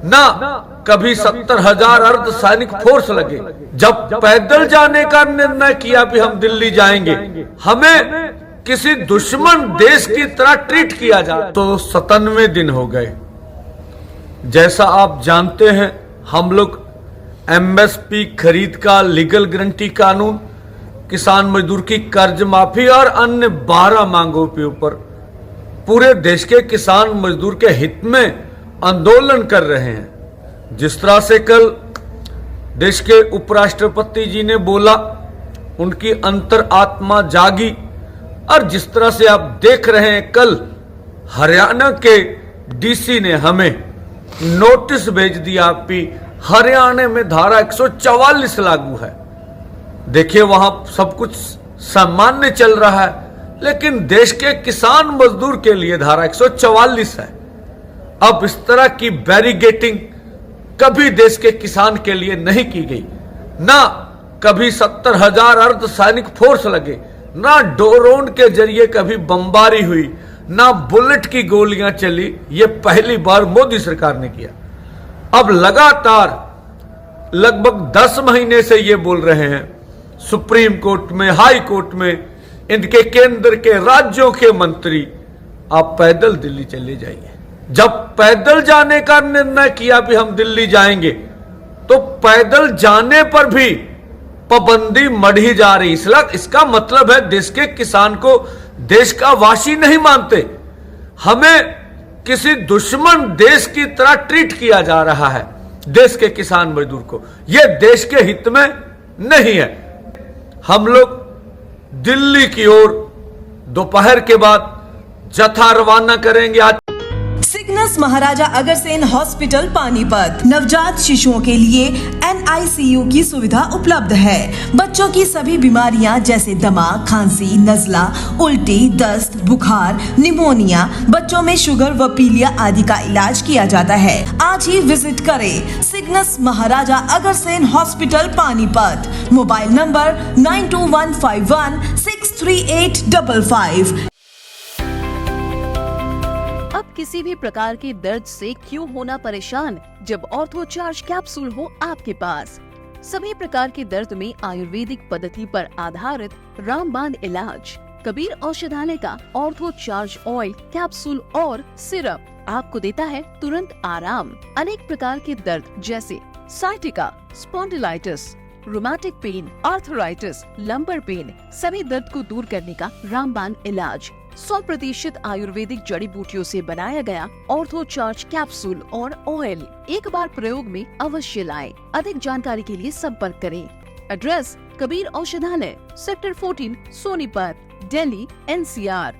ना कभी 70,000 अर्ध सैनिक फोर्स लगे। जब पैदल जाने का निर्णय किया भी हम दिल्ली जाएंगे, हमें किसी दुश्मन देश की तरह ट्रीट किया जाए। तो 97 दिन हो गए। जैसा आप जानते हैं, हम लोग एमएसपी खरीद का लीगल गारंटी कानून, किसान मजदूर की कर्ज माफी और अन्य 12 मांगों के ऊपर पूरे देश के किसान मजदूर के हित में आंदोलन कर रहे हैं। जिस तरह से कल देश के उपराष्ट्रपति जी ने बोला, उनकी अंतर आत्मा जागी, और जिस तरह से आप देख रहे हैं, कल हरियाणा के डीसी ने हमें नोटिस भेज दिया कि हरियाणा में धारा 144 लागू है। देखिए, वहां सब कुछ सामान्य चल रहा है, लेकिन देश के किसान मजदूर के लिए धारा 144 है। अब इस तरह की बैरिगेटिंग कभी देश के किसान के लिए नहीं की गई। ना कभी 70,000 अर्ध सैनिक फोर्स लगे, ना ड्रोन के जरिए कभी बमबारी हुई, ना बुलेट की गोलियां चली। ये पहली बार मोदी सरकार ने किया। अब लगातार लगभग 10 महीने से ये बोल रहे हैं, सुप्रीम कोर्ट में, हाई कोर्ट में, इनके केंद्र के राज्यों के मंत्री, आप पैदल दिल्ली चले जाइए। जब पैदल जाने का निर्णय किया भी हम दिल्ली जाएंगे, तो पैदल जाने पर भी पाबंदी मढ़ी जा रही। इसका मतलब है देश के किसान को देश का वासी नहीं मानते, हमें किसी दुश्मन देश की तरह ट्रीट किया जा रहा है देश के किसान मजदूर को। यह देश के हित में नहीं है। हम लोग दिल्ली की ओर दोपहर के बाद जत्था रवाना करेंगे। आज सिग्नस महाराजा अग्रसेन हॉस्पिटल पानीपत नवजात शिशुओं के लिए NICU की सुविधा उपलब्ध है। बच्चों की सभी बीमारियां जैसे दमा, खांसी, नजला, उल्टी, दस्त, बुखार, निमोनिया, बच्चों में शुगर व पीलिया आदि का इलाज किया जाता है। आज ही विजिट करें Cygnus Maharaja Agrasen hospital Panipat. Mobile number 9215163855। अब किसी भी प्रकार के दर्द से क्यों होना परेशान, जब ऑर्थोचार्ज कैप्सूल हो आपके पास। सभी प्रकार के दर्द में आयुर्वेदिक पद्धति पर आधारित रामबाण इलाज। कबीर औषधालय का ऑर्थोचार्ज ऑयल, कैप्सूल और सिरप आपको देता है तुरंत आराम। अनेक प्रकार के दर्द जैसे sciatica, spondylitis, rheumatic pain, arthritis, lumbar pain, सभी दर्द को दूर करने का रामबाण इलाज 100% आयुर्वेदिक जड़ी बूटियों से बनाया गया ऑर्थोचार्ज कैप्सूल और ऑयल एक बार प्रयोग में अवश्य लाएं। अधिक जानकारी के लिए संपर्क करें। एड्रेस: कबीर औषधालय, सेक्टर 14, सोनीपत, दिल्ली, NCR।